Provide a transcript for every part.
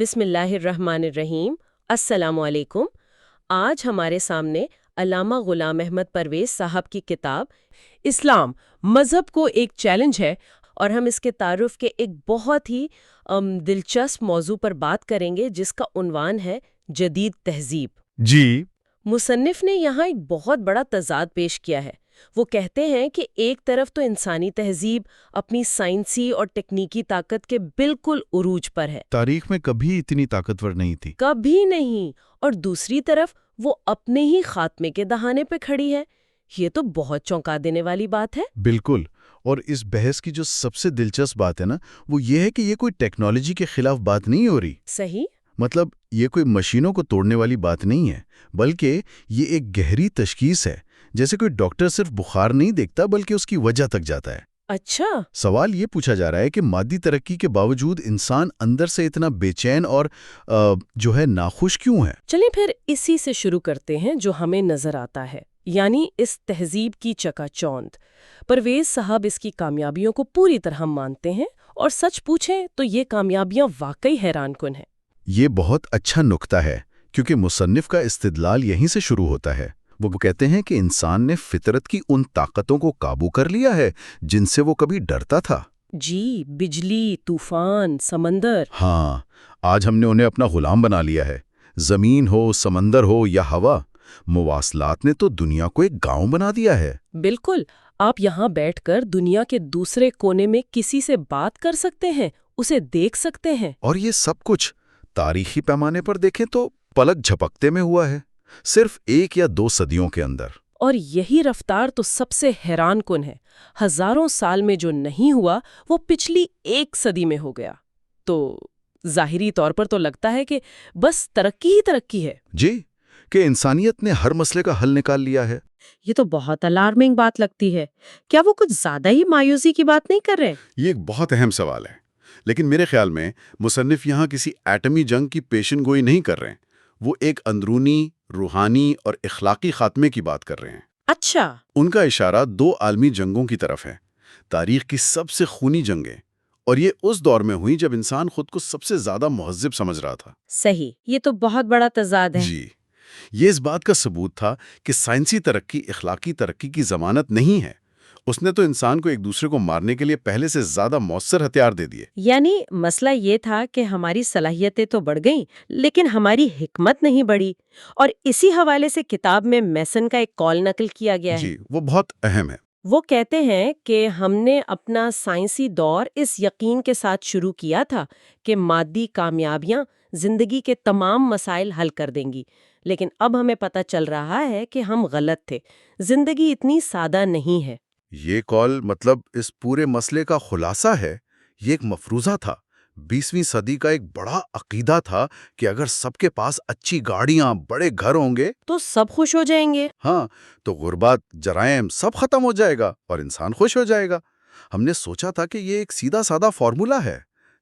بسم اللہ الرحمن الرحیم۔ السلام علیکم۔ آج ہمارے سامنے علامہ غلام احمد پرویز صاحب کی کتاب اسلام مذہب کو ایک چیلنج ہے، اور ہم اس کے تعارف کے ایک بہت ہی دلچسپ موضوع پر بات کریں گے جس کا عنوان ہے جدید تہذیب۔ جی مصنف نے یہاں ایک بہت بڑا تضاد پیش کیا ہے۔ وہ کہتے ہیں کہ ایک طرف تو انسانی تہذیب اپنی سائنسی اور تکنیکی طاقت کے بالکل عروج پر ہے، تاریخ میں کبھی اتنی طاقتور نہیں تھی۔ کبھی نہیں، اور دوسری طرف وہ اپنے ہی خاتمے کے دہانے پہ کھڑی ہے۔ یہ تو بہت چونکا دینے والی بات ہے۔ بالکل، اور اس بحث کی جو سب سے دلچسپ بات ہے نا، وہ یہ ہے کہ یہ کوئی ٹیکنالوجی کے خلاف بات نہیں ہو رہی۔ صحیح۔ مطلب یہ کوئی مشینوں کو توڑنے والی بات نہیں ہے، بلکہ یہ ایک گہری تشخیص ہے۔ جیسے کوئی ڈاکٹر صرف بخار نہیں دیکھتا بلکہ اس کی وجہ تک جاتا ہے۔ اچھا۔ سوال یہ پوچھا جا رہا ہے کہ مادی ترقی کے باوجود انسان اندر سے اتنا بے چین اور جو ہے ناخوش کیوں ہے؟ چلیں پھر اسی سے شروع کرتے ہیں جو ہمیں نظر آتا ہے، یعنی اس تہذیب کی چکا چوند۔ پرویز صاحب اس کی کامیابیوں کو پوری طرح مانتے ہیں، اور سچ پوچھیں تو یہ کامیابیاں واقعی حیران کن ہیں۔ یہ بہت اچھا نکتہ ہے، کیونکہ مصنف کا استدلال یہیں سے شروع ہوتا ہے۔ وہ کہتے ہیں کہ انسان نے فطرت کی ان طاقتوں کو قابو کر لیا ہے جن سے وہ کبھی ڈرتا تھا۔ جی، بجلی، طوفان، سمندر۔ ہاں، آج ہم نے انہیں اپنا غلام بنا لیا ہے۔ زمین ہو، سمندر ہو یا ہوا، مواصلات نے تو دنیا کو ایک گاؤں بنا دیا ہے۔ بالکل، آپ یہاں بیٹھ کر دنیا کے دوسرے کونے میں کسی سے بات کر سکتے ہیں، اسے دیکھ سکتے ہیں۔ اور یہ سب کچھ تاریخی پیمانے پر دیکھیں تو پلک جھپکتے میں ہوا ہے، صرف 1 یا 2 صدیوں کے اندر۔ اور یہی رفتار تو سب سے حیران کن ہے۔ ہزاروں سال میں جو نہیں ہوا وہ پچھلی 1 صدی میں ہو گیا۔ تو ظاہری طور پر تو لگتا ہے کہ بس ترقی ہی ترقی ہے۔ جی، کہ انسانیت نے ہر مسئلے کا حل نکال لیا ہے۔ یہ تو بہت الارمنگ بات لگتی ہے۔ کیا وہ کچھ زیادہ ہی مایوسی کی بات نہیں کر رہے؟ یہ ایک بہت اہم سوال ہے، لیکن میرے خیال میں مصنف یہاں کسی ایٹمی جنگ کی پیشن گوئی نہیں کر رہے ہیں۔ وہ ایک اندرونی، روحانی اور اخلاقی خاتمے کی بات کر رہے ہیں۔ اچھا۔ ان کا اشارہ 2 عالمی جنگوں کی طرف ہے، تاریخ کی سب سے خونی جنگیں، اور یہ اس دور میں ہوئی جب انسان خود کو سب سے زیادہ مہذب سمجھ رہا تھا۔ صحیح، یہ تو بہت بڑا تضاد ہے۔ جی، یہ اس بات کا ثبوت تھا کہ سائنسی ترقی اخلاقی ترقی کی ضمانت نہیں ہے۔ اس نے تو انسان کو ایک دوسرے کو مارنے کے لیے پہلے سے زیادہ مؤثر ہتھیار دے دیے۔ یعنی مسئلہ یہ تھا کہ ہماری صلاحیتیں تو بڑھ گئیں لیکن ہماری حکمت نہیں بڑھی، اور اسی حوالے سے کتاب میں میسن کا ایک قول نقل کیا گیا ہے۔ جی، وہ بہت اہم ہے۔ وہ کہتے ہیں کہ ہم نے اپنا سائنسی دور اس یقین کے ساتھ شروع کیا تھا کہ مادی کامیابیاں زندگی کے تمام مسائل حل کر دیں گی، لیکن اب ہمیں پتہ چل رہا ہے کہ ہم غلط تھے، زندگی اتنی سادہ نہیں ہے۔ یہ قول مطلب اس پورے مسئلے کا خلاصہ ہے۔ یہ ایک مفروضہ تھا، 20ویں صدی کا ایک بڑا عقیدہ تھا کہ اگر سب کے پاس اچھی گاڑیاں، بڑے گھر ہوں گے تو سب خوش ہو جائیں گے۔ ہاں، تو غربت، جرائم سب ختم ہو جائے گا اور انسان خوش ہو جائے گا۔ ہم نے سوچا تھا کہ یہ ایک سیدھا سادہ فارمولا ہے،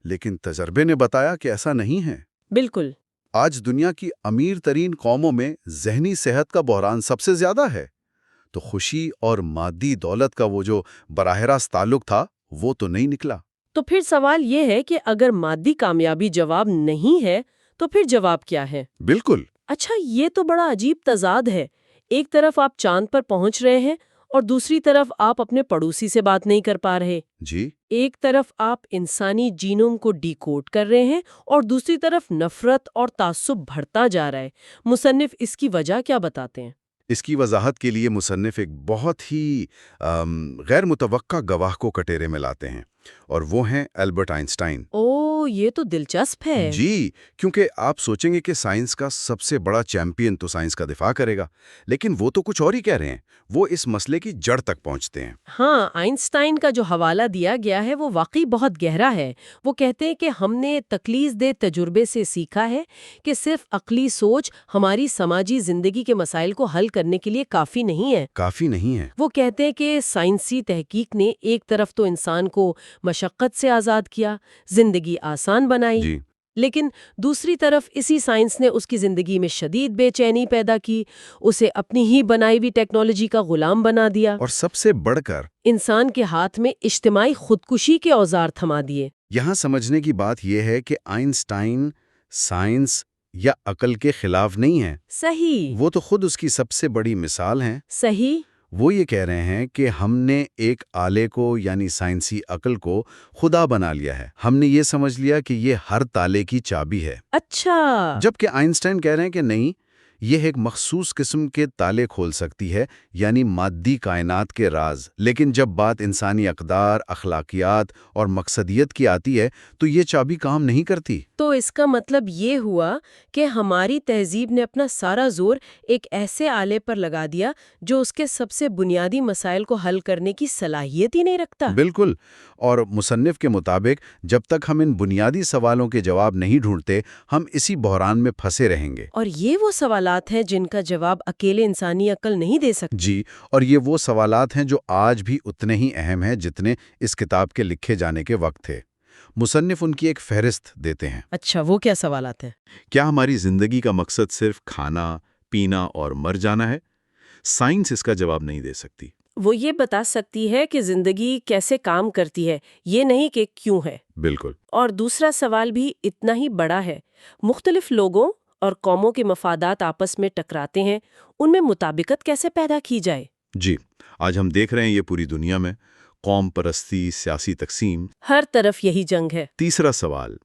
لیکن تجربے نے بتایا کہ ایسا نہیں ہے۔ بالکل۔ آج دنیا کی امیر ترین قوموں میں ذہنی صحت کا بحران سب سے زیادہ ہے، تو خوشی اور مادی دولت کا وہ جو براہ راست تعلق تھا وہ تو نہیں نکلا۔ تو پھر سوال یہ ہے کہ اگر مادی کامیابی جواب نہیں ہے تو پھر جواب کیا ہے؟ بالکل۔ اچھا، یہ تو بڑا عجیب تضاد ہے۔ ایک طرف آپ چاند پر پہنچ رہے ہیں اور دوسری طرف آپ اپنے پڑوسی سے بات نہیں کر پا رہے۔ جی، ایک طرف آپ انسانی جینوم کو ڈی کوڈ کر رہے ہیں اور دوسری طرف نفرت اور تعصب بڑھتا جا رہا ہے۔ مصنف اس کی وجہ کیا بتاتے ہیں؟ اس کی وضاحت کے لیے مصنف ایک بہت ہی غیر متوقع گواہ کو کٹہرے میں لاتے ہیں، اور وہ ہیں البرٹ آئنسٹائن۔ یہ تو دلچسپ ہے۔ جی، کیونکہ آپ سوچیں گے کہ سائنس کا سب سے بڑا چیمپئن تو سائنس کا دفاع کرے گا، لیکن وہ تو کچھ اور ہی کہہ رہے ہیں۔ وہ اس مسئلے کی جڑ تک پہنچتے ہیں۔ ہاں، آئنسٹائن کا جو حوالہ دیا گیا ہے وہ واقعی بہت گہرا ہے۔ وہ کہتے ہیں کہ ہم نے تقلیص دہ تجربے سے سیکھا ہے کہ صرف عقلی سوچ ہماری سماجی زندگی کے مسائل کو حل کرنے کے لیے کافی نہیں ہے۔ کافی نہیں ہے۔ وہ کہتے ہیں کہ سائنسی تحقیق نے ایک طرف تو انسان کو مشقت سے آزاد کیا، زندگی آسان بنائی، جی، لیکن دوسری طرف اسی سائنس نے اس کی زندگی میں شدید بے چینی پیدا کی، اسے اپنی ہی بنائی ہوئی ٹیکنالوجی کا غلام بنا دیا، اور سب سے بڑھ کر انسان کے ہاتھ میں اجتماعی خودکشی کے اوزار تھما دیے۔ یہاں سمجھنے کی بات یہ ہے کہ آئنسٹائن سائنس یا عقل کے خلاف نہیں ہیں، صحیح وہ تو خود اس کی سب سے بڑی مثال ہیں۔ صحیح وہ یہ کہہ رہے ہیں کہ ہم نے ایک آلے کو یعنی سائنسی عقل کو خدا بنا لیا ہے، ہم نے یہ سمجھ لیا کہ یہ ہر تالے کی چابی ہے، اچھا جبکہ آئنسٹائن کہہ رہے ہیں کہ نہیں، یہ ایک مخصوص قسم کے تالے کھول سکتی ہے، یعنی مادی کائنات کے راز۔ لیکن جب بات انسانی اقدار، اخلاقیات اور مقصدیت کی آتی ہے تو یہ چابی کام نہیں کرتی۔ تو اس کا مطلب یہ ہوا کہ ہماری تہذیب نے اپنا سارا زور ایک ایسے آلے پر لگا دیا جو اس کے سب سے بنیادی مسائل کو حل کرنے کی صلاحیت ہی نہیں رکھتا۔ بالکل، اور مصنف کے مطابق جب تک ہم ان بنیادی سوالوں کے جواب نہیں ڈھونڈتے ہم اسی بحران میں پھنسے رہیں گے۔ اور یہ وہ سوالات ہیں جن کا جواب اکیلے انسانی عقل نہیں دے سکتی۔ جی، اور یہ وہ سوالات ہیں جو آج بھی اتنے ہی اہم ہیں جتنے اس کتاب کے لکھے جانے کے وقت تھے۔ مصنف ان کی ایک فہرست دیتے ہیں۔ اچھا، وہ کیا سوالات ہیں؟ کیا ہماری زندگی کا مقصد صرف کھانا، پینا اور مر جانا ہے؟ سائنس اس کا جواب نہیں دے سکتی۔ وہ یہ بتا سکتی ہے کہ زندگی کیسے کام کرتی ہے، یہ نہیں کہ کیوں ہے۔ بالکل۔ اور دوسرا سوال بھی اتنا ہی بڑا ہے، مختلف لوگوں اور قوموں کے مفادات آپس میں ٹکراتے ہیں، ان میں مطابقت کیسے پیدا کی جائے؟ جی، آج ہم دیکھ رہے ہیں یہ پوری دنیا میں قوم پرستی، سیاسی تقسیم۔ ہر طرف یہی جنگ ہے۔ تیسرا سوال،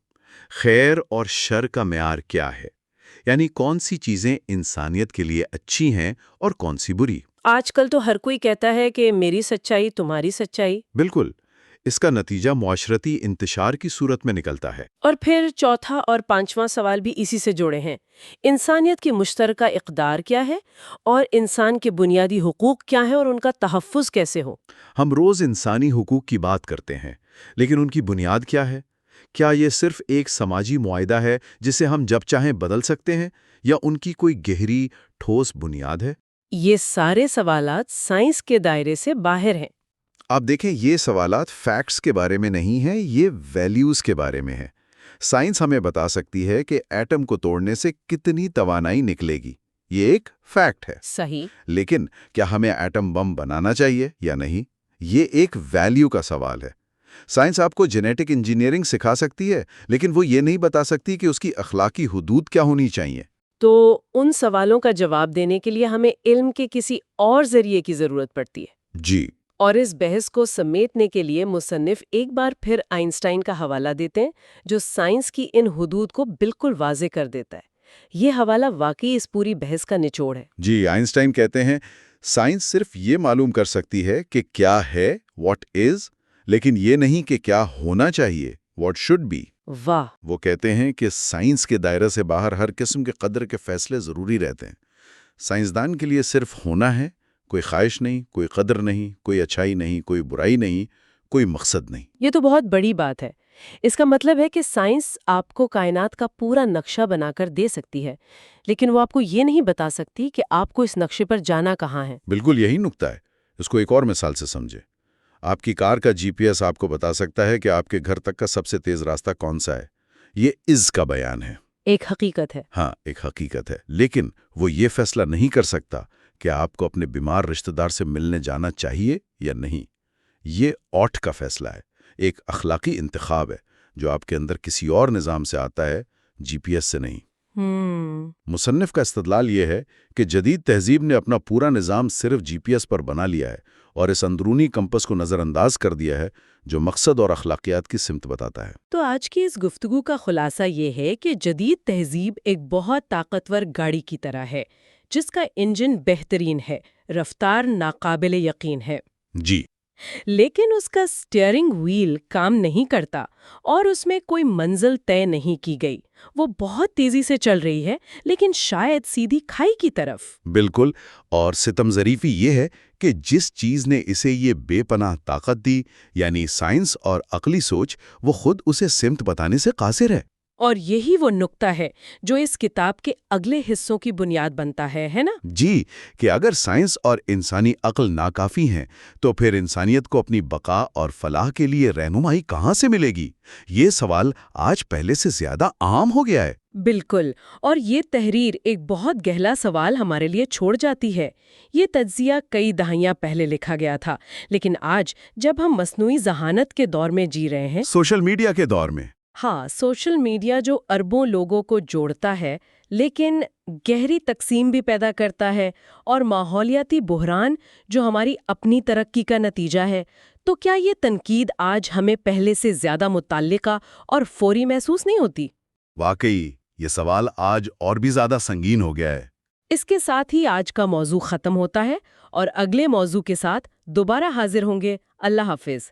خیر اور شر کا معیار کیا ہے؟ یعنی کون سی چیزیں انسانیت کے لیے اچھی ہیں اور کون سی بری؟ آج کل تو ہر کوئی کہتا ہے کہ میری سچائی تمہاری سچائی۔ بالکل، اس کا نتیجہ معاشرتی انتشار کی صورت میں نکلتا ہے۔ اور پھر چوتھا اور پانچواں سوال بھی اسی سے جڑے ہیں، انسانیت کی مشترکہ اقدار کیا ہے اور انسان کے بنیادی حقوق کیا ہیں اور ان کا تحفظ کیسے ہو؟ ہم روز انسانی حقوق کی بات کرتے ہیں، لیکن ان کی بنیاد کیا ہے؟ کیا یہ صرف ایک سماجی معاہدہ ہے جسے ہم جب چاہیں بدل سکتے ہیں، یا ان کی کوئی گہری، ٹھوس بنیاد ہے؟ یہ سارے سوالات سائنس کے دائرے سے باہر ہیں۔ آپ دیکھیں، یہ سوالات فیکٹس کے بارے میں نہیں ہیں، یہ ویلیوز کے بارے میں ہیں۔ سائنس ہمیں بتا سکتی ہے کہ ایٹم کو توڑنے سے کتنی توانائی نکلے گی، یہ ایک فیکٹ ہے۔ صحیح۔ لیکن کیا ہمیں ایٹم بم بنانا چاہیے یا نہیں، یہ ایک ویلیو کا سوال ہے۔ سائنس آپ کو جینیٹک انجینئرنگ سکھا سکتی ہے، لیکن وہ یہ نہیں بتا سکتی کہ اس کی اخلاقی حدود کیا ہونی چاہیے۔ تو ان سوالوں کا جواب دینے کے لیے ہمیں علم کے کسی اور ذریعے کی ضرورت پڑتی ہے۔ جی، اور اس بحث کو سمیٹنے کے لیے مصنف ایک بار پھر آئنسٹائن کا حوالہ دیتے ہیں، جو سائنس کی ان حدود کو بالکل واضح کر دیتا ہے۔ یہ حوالہ واقعی اس پوری بحث کا نچوڑ ہے۔ جی، آئنسٹائن کہتے ہیں سائنس صرف یہ معلوم کر سکتی ہے کہ کیا ہے، واٹ از، لیکن یہ نہیں کہ کیا ہونا چاہیے، واٹ شوڈ بی۔ واہ! وہ کہتے ہیں کہ سائنس کے دائرے سے باہر ہر قسم کے قدر کے فیصلے ضروری رہتے ہیں۔ سائنسدان کے لیے صرف ہونا ہے، کوئی خواہش نہیں، کوئی قدر نہیں، کوئی اچھائی نہیں، کوئی برائی نہیں، کوئی مقصد نہیں۔ یہ تو بہت بڑی بات ہے۔ اس کا مطلب ہے کہ سائنس آپ کو کائنات کا پورا نقشہ بنا کر دے سکتی ہے، لیکن وہ آپ کو یہ نہیں بتا سکتی کہ آپ کو اس نقشے پر جانا کہاں ہے۔ بالکل یہی نکتہ ہے۔ اس کو ایک اور مثال سے سمجھے۔ آپ کی کار کا جی پی ایس آپ کو بتا سکتا ہے کہ آپ کے گھر تک کا سب سے تیز راستہ کون سا ہے۔ یہ از کا بیان ہے۔ ایک حقیقت ہے۔ ہاں، ایک حقیقت ہے، لیکن وہ یہ فیصلہ نہیں کر سکتا کہ آپ کو اپنے بیمار رشتہ دار سے ملنے جانا چاہیے یا نہیں۔ یہ اوٹ کا فیصلہ ہے، ایک اخلاقی انتخاب ہے جو آپ کے اندر کسی اور نظام سے آتا ہے، جی پی ایس سے نہیں۔ مصنف کا استدلال یہ ہے کہ جدید تہذیب نے اپنا پورا نظام صرف جی پی ایس پر بنا لیا ہے اور اس اندرونی کمپس کو نظر انداز کر دیا ہے جو مقصد اور اخلاقیات کی سمت بتاتا ہے۔ تو آج کی اس گفتگو کا خلاصہ یہ ہے کہ جدید تہذیب ایک بہت طاقتور گاڑی کی طرح ہے جس کا انجن بہترین ہے، رفتار ناقابل یقین ہے، جی، لیکن اس کا سٹیئرنگ وہیل کام نہیں کرتا اور اس میں کوئی منزل طے نہیں کی گئی۔ وہ بہت تیزی سے چل رہی ہے لیکن شاید سیدھی کھائی کی طرف۔ بالکل، اور ستم ظریفی یہ ہے کہ جس چیز نے اسے یہ بے پناہ طاقت دی، یعنی سائنس اور عقلی سوچ، وہ خود اسے سمت بتانے سے قاصر ہے۔ اور یہی وہ نقطہ ہے جو اس کتاب کے اگلے حصوں کی بنیاد بنتا ہے نا؟ جی، کہ اگر سائنس اور انسانی عقل ناکافی ہیں تو پھر انسانیت کو اپنی بقا اور فلاح کے لیے رہنمائی کہاں سے ملے گی؟ یہ سوال آج پہلے سے زیادہ عام ہو گیا ہے۔ بالکل، اور یہ تحریر ایک بہت گہرا سوال ہمارے لیے چھوڑ جاتی ہے۔ یہ تجزیہ کئی دہائیاں پہلے لکھا گیا تھا، لیکن آج جب ہم مصنوعی ذہانت کے دور میں جی رہے ہیں، سوشل میڈیا کے دور میں ہاں، سوشل میڈیا جو اربوں لوگوں کو جوڑتا ہے لیکن گہری تقسیم بھی پیدا کرتا ہے، اور ماحولیاتی بحران جو ہماری اپنی ترقی کا نتیجہ ہے، تو کیا یہ تنقید آج ہمیں پہلے سے زیادہ متعلقہ اور فوری محسوس نہیں ہوتی؟ واقعی یہ سوال آج اور بھی زیادہ سنگین ہو گیا ہے۔ اس کے ساتھ ہی آج کا موضوع ختم ہوتا ہے، اور اگلے موضوع کے ساتھ دوبارہ حاضر ہوں گے۔ اللہ حافظ۔